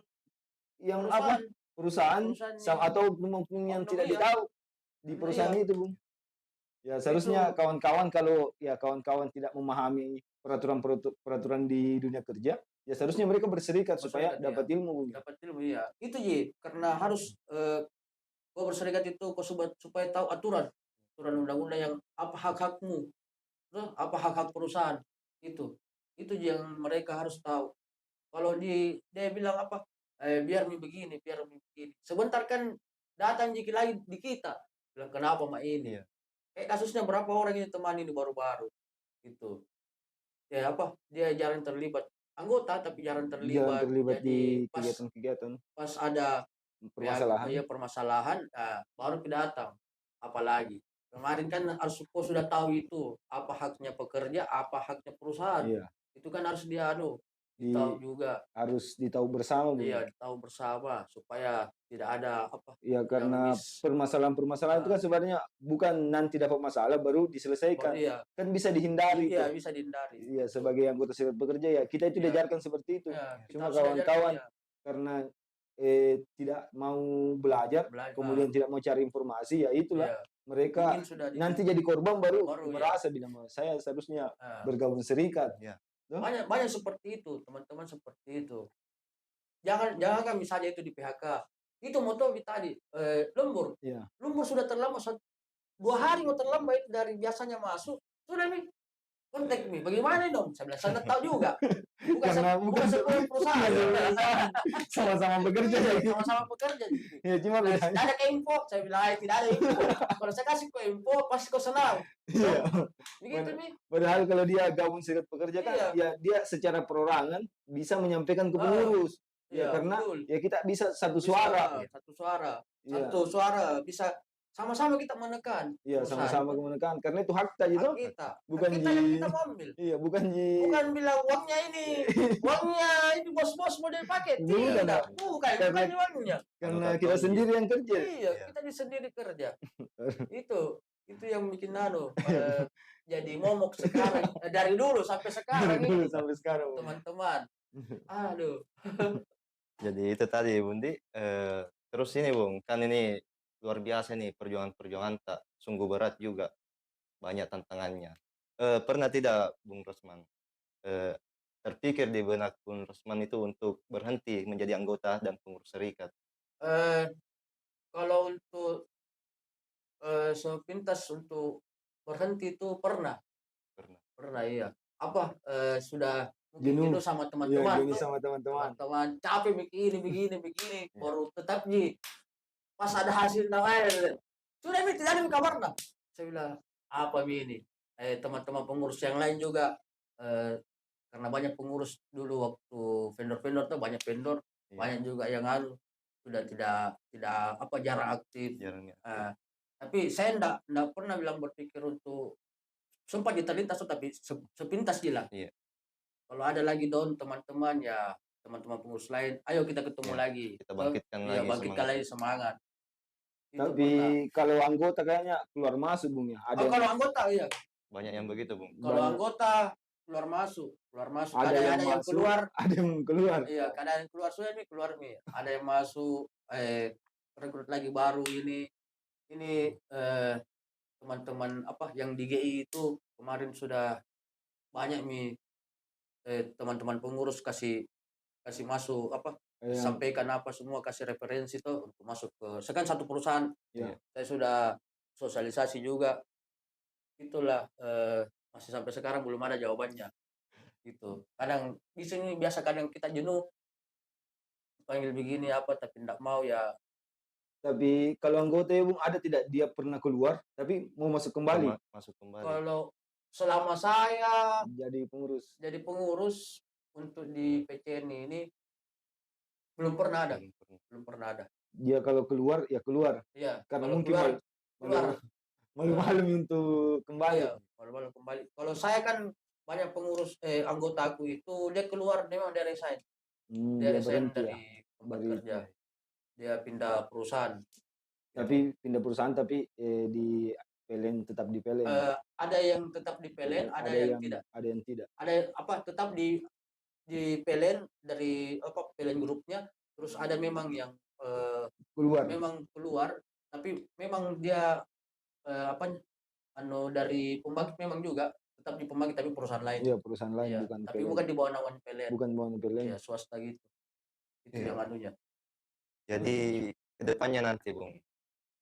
yang perusahaan, perusahaan perusahaan atau oknum yang oknum tidak iya. ditahu di Nah, perusahaan iya. itu, Bung. Ya seharusnya Itu kawan-kawan kalau ya kawan-kawan tidak memahami peraturan di dunia kerja, ya seharusnya mereka berserikat supaya berserikat iya. dapat ilmu, Bung. Dapat ilmu iya. Itu Ji, karena harus kau berserikat itu kau supaya tahu aturan undang-undang yang apa hak-hakmu, terus apa hak-hak perusahaan itu yang mereka harus tahu. Kalau dia bilang apa, biar mi begini, biar mi begini. Sebentar kan datang jiki lagi di kita, bilang kenapa mak ini? Iya. Kasusnya berapa orang ini teman ini baru-baru gitu. Ya apa, dia jarang terlibat anggota tapi jarang Jangan terlibat. terlibat Jadi di kegiatan-kegiatan pas ada permasalahan. ya permasalahan, baru datang. Apalagi kemarin kan harus sudah tahu itu apa haknya pekerja, apa haknya perusahaan. Iya, Itu kan harus dia tahu juga. harus ditahu bersama, Bung. Iya, tahu bersama supaya tidak ada apa Ya yang karena permasalahan-permasalahan itu kan sebenarnya bukan nanti dapat masalah baru diselesaikan. iya, Kan bisa dihindari iya tuh. bisa dihindari. Iya, sebagai anggota serikat pekerja ya kita itu Iya. diajarkan seperti itu. Ya, kita Cuma harus diajarkan, kawan-kawan ya. karena tidak mau belajar, kemudian tidak mau cari informasi, ya itulah Iya. mereka Mungkin sudah nanti jadi korban baru ya. merasa bilang saya seharusnya bergabung serikat. Iya. Banyak seperti itu, teman-teman seperti itu. Jangan kan misalnya itu di PHK. Itu motor tadi lembur. Iya. Lembur sudah terlambat 2 hari mau terlambat dari biasanya masuk. Sudah nih kontak nih. Bagaimana dong? Saya bilang saya tahu juga. Bukan sebuah perusahaan. Sama-sama bekerja ya. Sama-sama bekerja. Ya cuma Tidak ada ke info. Saya bilang tidak ada info. Kalau saya kasih ke info pasti kau senang. Iya. Begitu nih. Padahal kalau dia gabung serikat pekerja kan ya dia secara perorangan bisa menyampaikan ke pengurus. Ya karena betul. ya kita bisa satu suara. Satu suara bisa sama-sama kita menekan. Iya, sama-sama menekan karena itu hak kita itu. Bukan kita yang kita mau ambil. Iya, bukan bilang uangnya ini bos-bos mau dipakai. Tidak. Bukan uangnya. Karena kita sendiri yang kerja. Iya, kita sendiri kerja. Itu yang bikin jadi momok sekarang dari dulu sampai sekarang ini. Sampai sekarang. Teman-teman. Aduh. Jadi itu tadi Bundi, terus ini Bung, kan ini luar biasa nih perjuangan-perjuangan tak sungguh berat juga, banyak tantangannya. Pernah tidak Bung Rosman, terpikir di benak Bung Rosman itu untuk berhenti menjadi anggota dan pengurus serikat? Kalau untuk sepintas untuk berhenti itu pernah iya. Apa sudah jenuh sama teman-teman. Jenuh sama teman-teman. Capek begini baru tetap pas ada hasil namanya sudah ini tidak ada kabar dah. Saya bilang apa ini teman-teman pengurus yang lain juga karena banyak pengurus dulu waktu vendor-vendor tuh banyak vendor banyak juga yang sudah tidak apa jarang aktif. Tapi saya enggak pernah bilang berpikir untuk sempat terlintas tapi sepintas gila. Iya. Kalau ada lagi teman-teman ya teman-teman pengurus lain, ayo kita ketemu lagi. Kita bangkitkan lagi semangat. Tapi kalau anggota kayaknya keluar masuk Bung ya. Kalau anggota iya. Banyak yang begitu Bung. Kalau anggota keluar masuk. Ada yang keluar, ada yang keluar. Iya, kadang yang keluar sudah nih keluar nih. Ada yang masuk rekrut lagi baru ini teman-teman apa yang di GI itu kemarin sudah banyak teman-teman pengurus kasih masuk apa sampaikan apa semua kasih referensi tuh untuk masuk ke sekarang satu perusahaan. Saya sudah sosialisasi juga itulah masih sampai sekarang belum ada jawabannya gitu. Kadang di sini biasa kadang kita jenuh panggil begini apa tapi tidak mau ya. Tapi kalau anggota ya Bung ada tidak dia pernah keluar tapi mau masuk kembali? Kalau selama saya jadi pengurus untuk di PCN ini belum pernah ada. Dia kalau keluar ya keluar. Iya. Karena mungkin keluar. malu-malu untuk kembali. Iya, malu-malu kembali. Kalau saya kan banyak pengurus anggotaku itu dia keluar memang dari resign. Dia Dia resign berhenti ya dari tempat dari kerja. Dia pindah perusahaan. tapi Gitu. pindah perusahaan tapi di PLN tetap di PLN. Ada yang tetap di PLN, ada yang tidak. Ada yang tidak. Ada apa tetap di PLN dari apa PLN grupnya, terus ada memang yang Keluar. memang keluar, tapi memang dia apa dari pembangkit memang juga tetap di pembangkit tapi perusahaan lain. Iya, perusahaan lain Iya, bukan tapi PLN. bukan di bawah naungan PLN. Bukan bawah PLN. Iya, swasta gitu. Itu Iya. yang anunya. Jadi ke depannya nanti, Bung,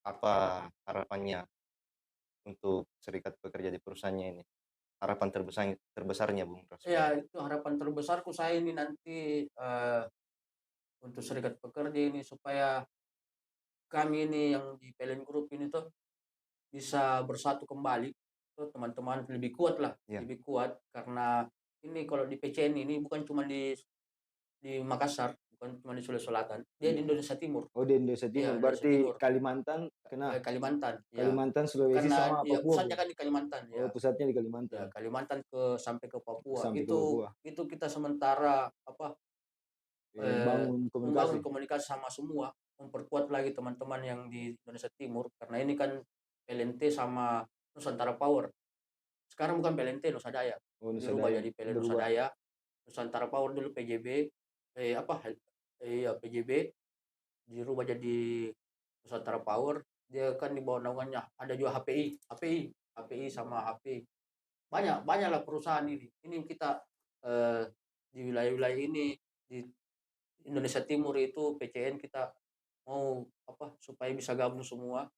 apa harapannya untuk serikat pekerja di perusahaannya ini? Harapan terbesarnya, Bung Ras. Ya, itu harapan terbesarku saya ini nanti untuk serikat pekerja ini supaya kami ini yang di PLN Group ini tuh bisa bersatu kembali, tuh teman-teman lebih kuat lah, Iya. lebih kuat karena ini kalau di PCN ini bukan cuma di Makassar, bukan cuma di Sulawesi Selatan, dia di Indonesia Timur. Oh, di Indonesia Timur. Iya, Indonesia Berarti Timur. Kalimantan kena. Kalimantan, ya. Kalimantan, Sulawesi Karena sama ya, Papua. pusatnya kan di Kalimantan, ya. Oh, pusatnya di Ya, Kalimantan. Kalimantan sampai ke Papua. Sampai ke itu Papua. itu kita sementara apa Bangun membangun komunikasi. komunikasi sama semua, memperkuat lagi teman-teman yang di Indonesia Timur karena ini kan PLNT sama Nusantara Power. Sekarang bukan PLNT, Nusa Daya. Oh, Nusa Dirubah Daya. jadi PLN Nusa Berubah. Daya. Nusantara Power dulu PJB, PJB dirubah jadi Nusantara Power. Dia kan di bawah naungannya ada juga HPI sama HP. Banyaklah perusahaan ini. Ini kita di wilayah-wilayah ini di Indonesia Timur itu PCN kita mau supaya bisa gabung semua.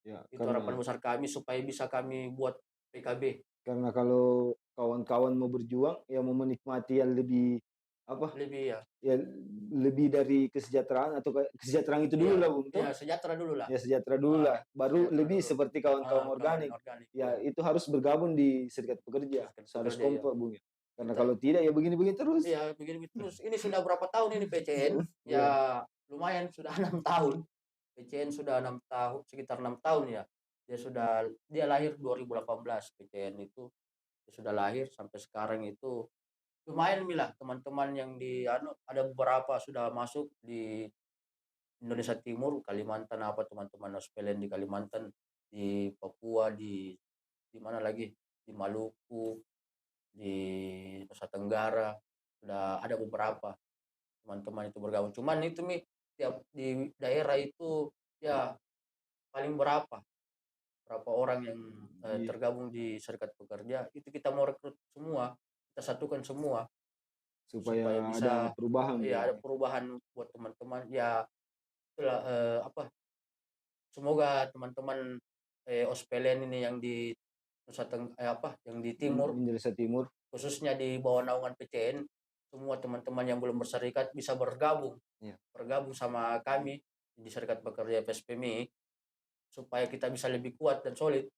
Ya, Itu harapan besar kami supaya bisa kami buat PKB. Karena kalau kawan-kawan mau berjuang, ya mau menikmati yang lebih Lebih ya lebih dari kesejahteraan atau kesejahteraan itu dulu lah, Bung. Ya, sejahtera dulu lah. Ya, sejahtera dulu lah. Baru sejahtera lebih dulu. seperti kawan-kawan organik. Ya, itu harus bergabung di serikat pekerja. Harus kompak, Bung. Karena kalau tidak ya begini-begini terus. Iya, begini terus. Ini sudah berapa tahun ini PCN? Ya, lumayan sudah 6 tahun. PCN sudah 6 tahun, sekitar 6 tahun ya. Dia lahir 2018 PCN itu. Dia sudah lahir sampai sekarang itu lumayan lah teman-teman yang ada beberapa sudah masuk di Indonesia Timur, Kalimantan teman-teman Australian di Kalimantan, di Papua, di mana lagi? Di Maluku, di Nusa Tenggara, sudah ada beberapa teman-teman itu bergabung. Cuman itu tiap di daerah itu ya paling berapa orang yang tergabung di serikat pekerja itu kita mau rekrut semua, kita satukan semua supaya bisa ada perubahan. Iya, ada perubahan buat teman-teman. Ya itulah semoga teman-teman Ospelen ini yang di yang di timur, Indonesia Timur, khususnya di bawah naungan PCN, semua teman-teman yang belum berserikat bisa bergabung sama kami di Serikat Pekerja PSPMI supaya kita bisa lebih kuat dan solid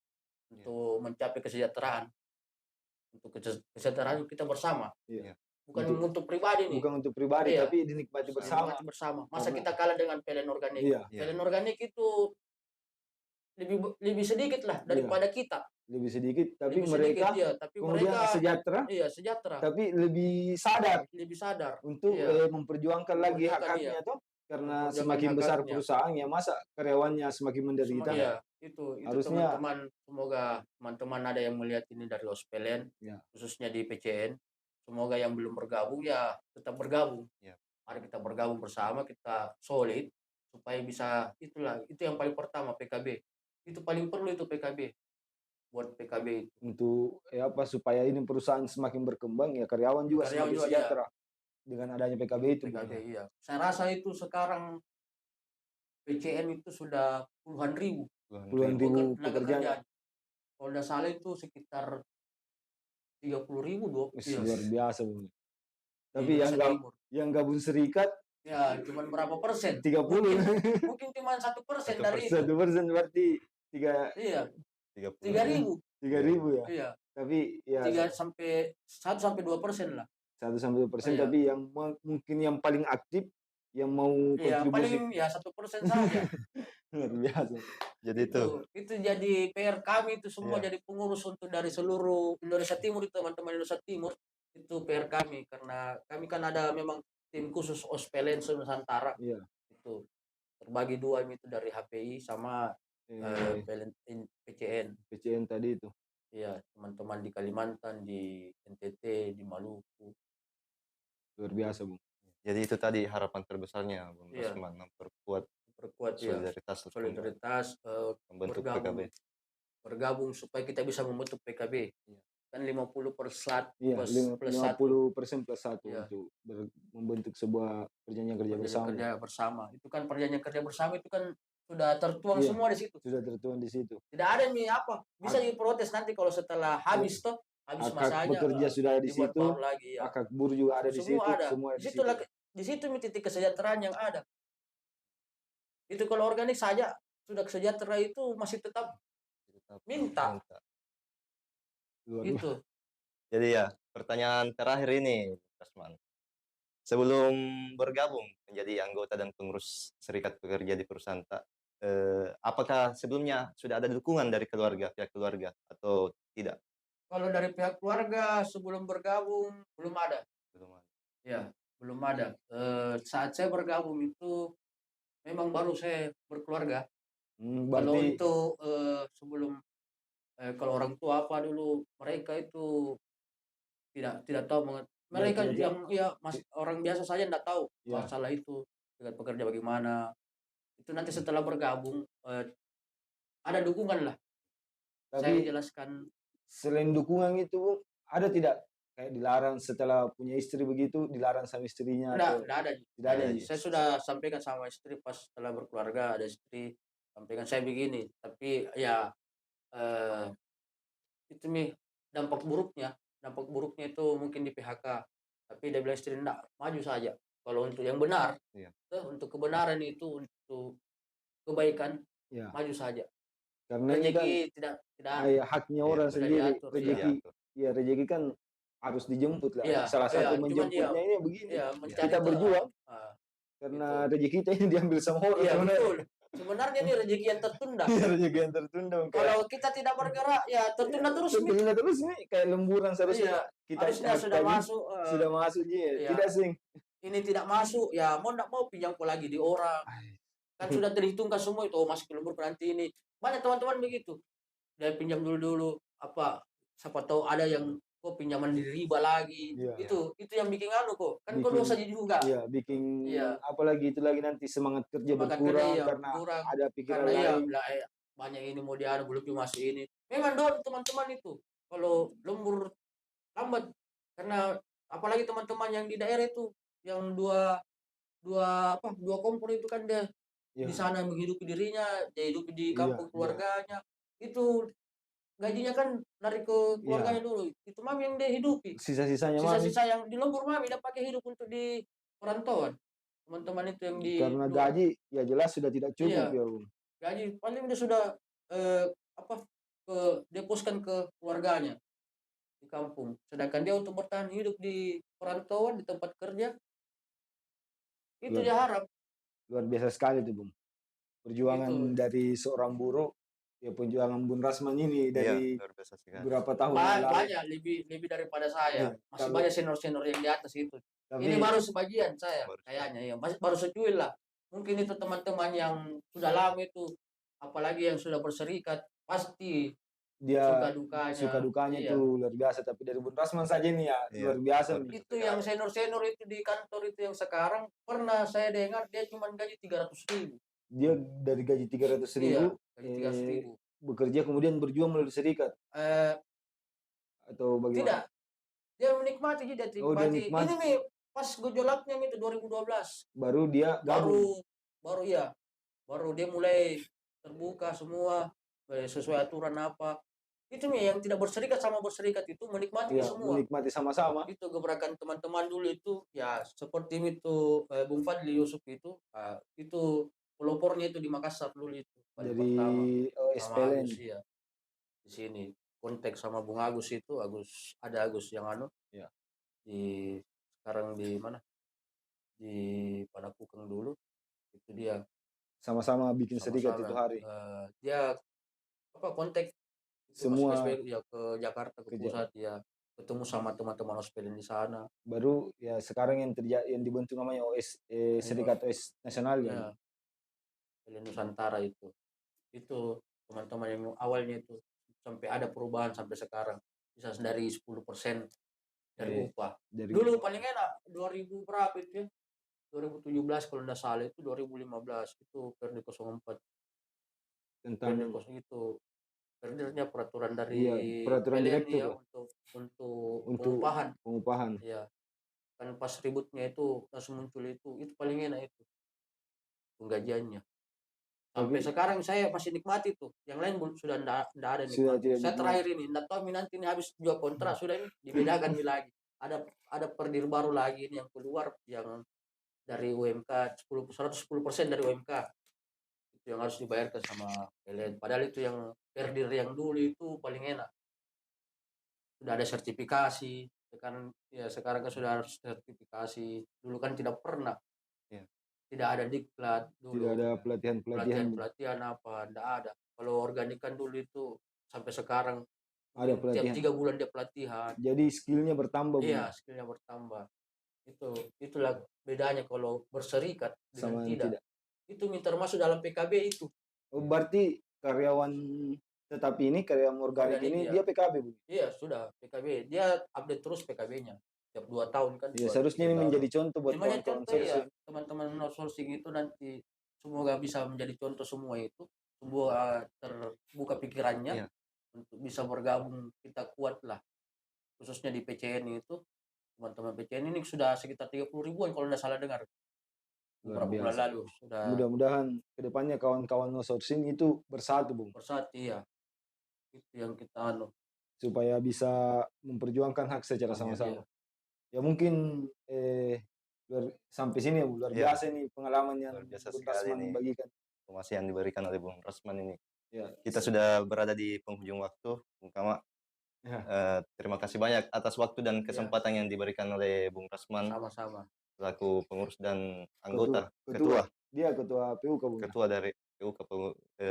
untuk mencapai kesejahteraan. Untuk kesejahteraan kita bersama. Bukan untuk pribadi nih. Bukan untuk pribadi, tapi dinikmati bersama. Masa kita kalah dengan PLN organik? PLN organik itu lebih sedikit lah daripada kita. Lebih sedikit, tapi lebih mereka sedikit, tapi kemudian mereka sejahtera. Iya, sejahtera. Tapi lebih sadar untuk memperjuangkan lagi hak-haknya toh. Karena semakin besar perusahaan ya masa karyawannya semakin menderita. Iya, itu harusnya teman-teman, semoga teman-teman ada yang melihat ini dari Ospelen, khususnya di PCN. Semoga yang belum bergabung ya tetap bergabung. Mari kita bergabung bersama, kita solid supaya bisa itu yang paling pertama PKB. Itu paling perlu itu PKB. Buat PKB itu. Untuk supaya ini perusahaan semakin berkembang ya karyawan juga semakin sejahtera. Dengan adanya PKB itu. Iya. Saya rasa itu sekarang PCN itu sudah puluhan ribu pekerjaan. Kalau tidak salah itu sekitar 30.000 luar biasa, Bung. Tapi yang gabung serikat ya cuma berapa persen? 30. Mungkin cuma 1% dari itu. 1% berarti 3.000 ya. Iya. Tapi ya 1 sampai 2% lah. 1 sampai 2%, tapi yang mungkin yang paling aktif yang mau Iya, kontribusi. paling ya 1% saja. Luar biasa. Jadi itu. Itu jadi PR kami itu semua Iya. jadi pengurus untuk dari seluruh Indonesia Timur itu teman-teman Indonesia Timur itu PR kami karena kami kan ada memang tim khusus Ospelenso Nusantara Iya. itu terbagi dua itu dari HPI sama Eh, PCN. PCN tadi itu. Iya, teman-teman di Kalimantan, di NTT, di Maluku. Luar biasa, Bung. Jadi itu tadi harapan terbesarnya Bung Iya. Rasman, memperkuat Perkuat ya solidaritas membentuk PKB. bergabung supaya kita bisa membentuk PKB. Iya. Kan 50% Iya, plus 1 50% plus 1 Iya. untuk membentuk sebuah perjanjian kerja bersama. kerja bersama. Itu kan perjanjian kerja bersama itu kan sudah tertuang Iya. semua di situ. Sudah tertuang di situ. Tidak ada nih apa bisa diprotes nanti kalau setelah habis toh habis Hak masanya bekerja sudah ada di dibuat situ. baru lagi ya. Hak buruh juga ada di situ. Semua ada. Semua Di situ di situ titik kesejahteraan yang ada. Itu kalau organik saja sudah sejahtera itu masih tetap minta. Luar Itu. Jadi ya, pertanyaan terakhir ini, Rasman. Sebelum bergabung menjadi anggota dan pengurus Serikat Pekerja di perusahaan tak, apakah sebelumnya sudah ada dukungan dari pihak keluarga atau tidak? Kalau dari pihak keluarga sebelum bergabung belum ada. Belum ada. Ya, belum ada. Saat saya bergabung itu memang baru saya berkeluarga. Kalau berarti untuk sebelum kalau orang tua apa dulu mereka itu tidak tahu mereka tidak yang ya orang biasa saja tidak tahu Ya. masalah itu dengan pekerja bagaimana. Itu nanti setelah bergabung ada dukungan lah. Saya tapi jelaskan selain dukungan itu, Bung, ada tidak kayak dilarang setelah punya istri begitu, dilarang sama istrinya atau tidak ada. tidak ada? Saya sudah sampaikan sama istri pas setelah berkeluarga ada istri sampaikan saya begini, tapi ya itu nih dampak buruknya itu mungkin di PHK, tapi dia bilang istri enggak, maju saja kalau untuk yang benar. Iya. Untuk kebenaran itu untuk kebaikan Ya. maju saja Karena ini kan rezeki tidak kayak haknya orang sudah sendiri. diatur, Rezeki, ya rezeki kan harus dijemput lah. Iya, Salah satu cuman menjemputnya ini begini. mencari Kita itu, berjuang ah, karena rezeki kita ini diambil sama orang. iya sebenarnya. betul. Sebenarnya ini rezeki yang tertunda. Iya, rezeki yang tertunda. Kalau kita tidak bergerak ya tertunda terus nih. Tertunda terus nih kayak lemburan seharusnya kita Harusnya sudah masuk. sudah masuk iya. Tidak sing. Ini tidak masuk ya mau tidak mau pinjam lagi di orang. Kan sudah terhitungkan semua itu masih ke lembur nanti ini. Banyak teman-teman begitu. Dia pinjam dulu apa siapa tahu ada yang kok pinjaman di riba lagi. Iya. Itu yang bikin kok. Kan kok dosa juga. Iya, bikin apalagi itu lagi nanti semangat kerja berkurang karena ada pikiran lain. Banyak ini mau diadu belum masuk ini. Memang doang teman-teman itu. Kalau lembur lambat karena apalagi teman-teman yang di daerah itu yang dua kompor itu kan dia di sana menghidupi dirinya, dia hidup di kampung keluarganya. Itu gajinya kan dari ke keluarganya dulu. Itu mami yang dia hidupi. Sisa-sisanya Sisa-sisa yang di lembur mami dia pakai hidup untuk di perantauan. Teman-teman itu yang di karena gaji ya jelas sudah tidak cukup ya, Bung. Gaji paling dia sudah deposkan ke keluarganya di kampung. Sedangkan dia untuk bertahan hidup di perantauan di tempat kerja itu dia harap. Luar biasa sekali tuh, Bung. Perjuangan dari seorang buruh, ya perjuangan Bung Rasman ini dari beberapa tahun lalu. Banyak lebih daripada saya. Masih banyak senior-senior yang di atas itu. Ini baru sebagian saya kayaknya ya. Masih baru secuil lah. Mungkin itu teman-teman yang sudah lama itu apalagi yang sudah berserikat pasti dia suka dukanya itu luar biasa, tapi dari Bung Rasman saja nih ya luar biasa. Itu yang senior itu di kantor itu yang sekarang pernah saya dengar dia cuma gaji 300.000. Dia dari gaji 300.000 bekerja kemudian berjuang melalui serikat atau bagaimana? Tidak, dia menikmati ini nih pas gejolaknya itu 2012 baru dia gabung. baru dia mulai terbuka semua sesuai aturan apa. Itu nih yang tidak berserikat sama berserikat itu menikmati semua. Menikmati sama-sama. Itu gebrakan teman-teman dulu itu ya seperti itu Bung Fadli Yusuf itu pelopornya itu di Makassar dulu itu. Dari Spelen di sini kontak sama Bung Agus itu Agus yang di sekarang di mana di Panakukang dulu, itu dia Sama-sama bikin serikat itu sama-sama, hari. dia kontak itu masuk Semua SPL ya ke Jakarta, ke kerja. pusat ya, ketemu sama teman-teman ospelin di sana. Baru ya sekarang yang dibentuk namanya Serikat OS Nasional ya. Ya, Ospelin Nusantara itu. Itu teman-teman yang awalnya itu sampai ada perubahan sampai sekarang. Bisa dari 10% dari Eh, upah. dari Dulu paling enak 2000 berapa itu ya? 2017 kalau tidak salah, itu 2015 itu Perdi 04. tentang Perdi 0 itu Perdinya peraturan iya dari peraturan PLN direktur ya ya, untuk untuk pengupahan. pengupahan. Ya, kan pas ributnya itu langsung muncul itu paling enak itu penggajiannya. Sampai Tapi sekarang saya masih nikmati tuh. Yang lain sudah ndak ada sudah nikmati. tidak Saya nikmat. terakhir ini ndak tahu nanti ini habis 2 kontrak sudah ini dibedakan nih lagi. Ada perdir baru lagi ini yang keluar yang dari UMK 110% dari UMK. Itu yang harus dibayarkan sama PLN. Padahal itu yang perdir yang dulu itu paling enak. Sudah ada sertifikasi. Sekarang kan sudah harus sertifikasi. Dulu kan tidak pernah. Iya. Tidak ada diklat Tidak dulu. ada pelatihan-pelatihan. Pelatihan apa, enggak ada. Kalau organikan dulu itu sampai sekarang Ada mungkin tiap pelatihan. 3 bulan dia pelatihan. Jadi skillnya bertambah, Bung. Iya, skillnya bertambah. Itulah bedanya kalau berserikat dengan Sama yang tidak. tidak. Itu minta masuk dalam PKB itu. Oh, berarti karyawan tetap ini, karyawan organik Organik ini ya. dia PKB, Bung. Iya, sudah PKB. Dia update terus PKB-nya. Tiap 2 tahun kan. Ya, 2, seharusnya 3 ini tahun. menjadi contoh buat Namanya kawan-kawan contoh ya, sourcing. teman-teman outsourcing itu nanti semoga bisa menjadi contoh semua itu. Semua terbuka pikirannya. Iya. Untuk bisa bergabung, kita kuat lah. Khususnya di PCN itu, teman-teman PCN ini sudah sekitar 30 ribuan kalau tidak salah dengar. Luar Beberapa bulan biasa. lalu sudah Mudah-mudahan kedepannya kawan-kawan sourcing itu bersatu, Bung, bersatu ya. Itu yang kita supaya bisa memperjuangkan hak secara Iya. sama-sama. Ya mungkin sampai sini ya, Bu. Luar Iya. biasa ini pengalaman yang Luar biasa Bung sekali Rasman nih bagikan. informasi yang diberikan oleh Bung Rasman ini. Ya. Kita sudah berada di penghujung waktu, Bung Kama. Ya. Terima kasih banyak atas waktu dan kesempatan yang diberikan oleh Bung Rasman sama-sama. selaku pengurus dan anggota Ketua. Dia ketua PUK, Bung. ketua dari PUK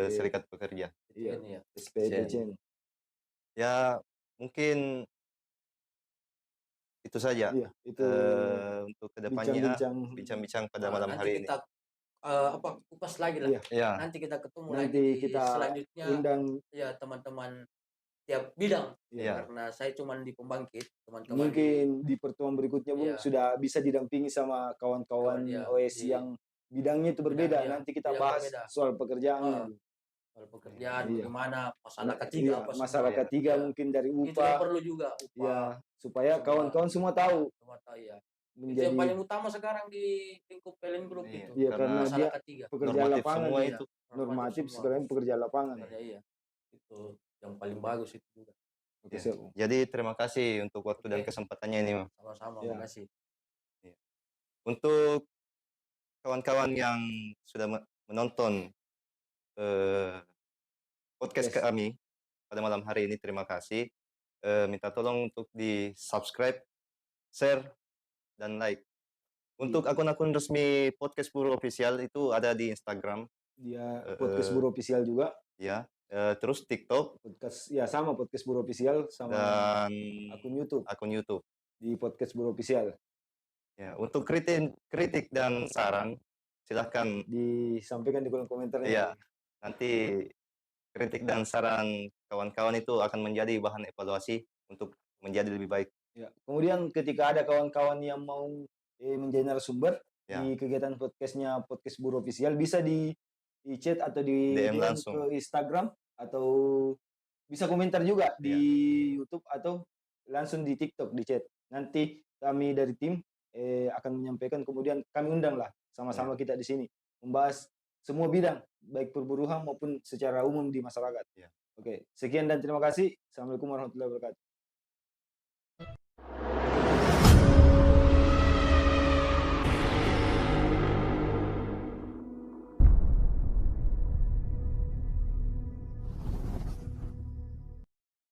Serikat Pekerja. Iya. Ini ya. SPPCN. Ya, mungkin itu saja Iya, itu untuk kedepannya bincang-bincang. bincang-bincang pada Nah, malam nanti hari ini. kita kupas lagi lah. Iya. Ya, Nanti kita ketemu lagi Nanti kita selanjutnya undang ya teman-teman tiap bidang. Iya. Karena saya cuma di pembangkit, teman-teman mungkin di pertemuan berikutnya, Bung, Iya. sudah bisa didampingi sama kawan-kawan Kawan, iya, OS di yang bidangnya itu berbeda. bidang, iya, Nanti kita bidang bahas berbeda. soal pekerjaannya. Bung. soal pekerjaan Iya. bagaimana masalah Iya, ketiga apa semua. masalah Iya. ketiga Iya. mungkin dari Itu yang upah. perlu juga Ya, supaya Semua. kawan-kawan semua tahu Semua tahu ya. Itu menjadi yang paling utama sekarang di lingkup PLN Group Iya. itu. Iya, karena Masalah dia ketiga. pekerja normatif lapangan. semua Iya. itu. Normatif semua. sekarang pekerja lapangan. Iya. Itu yang paling bagus itu juga. Oke, Ya. siap, Bung. Jadi terima kasih untuk waktu dan Oke. kesempatannya ini. Sama-sama, Iya. makasih. Untuk kawan-kawan yang sudah menonton podcast kami pada malam hari ini, terima kasih. Minta tolong untuk di-subscribe, share, dan like. Untuk akun-akun resmi Podcast Buruh Official itu ada di Instagram, Dia podcast Buruh Official juga. ya. Terus TikTok Podcast ya sama podcast Buruh Official sama dan akun YouTube di podcast Buruh Official. Ya, untuk kritik dan saran silahkan Disampaikan di kolom komentar. Iya. Nanti kritik dan saran kawan-kawan itu akan menjadi bahan evaluasi untuk menjadi lebih baik. Ya. Kemudian ketika ada kawan-kawan yang mau menjadi narasumber Ya. di kegiatan podcastnya Podcast Buruh Official, bisa di chat atau di DM DM langsung. ke Instagram, atau bisa komentar juga di YouTube atau langsung di TikTok di chat. Nanti kami dari tim akan menyampaikan, kemudian kami undang lah sama-sama kita di sini membahas semua bidang baik perburuhan maupun secara umum di masyarakat. Ya. Oke, sekian dan terima kasih. Assalamualaikum warahmatullahi wabarakatuh.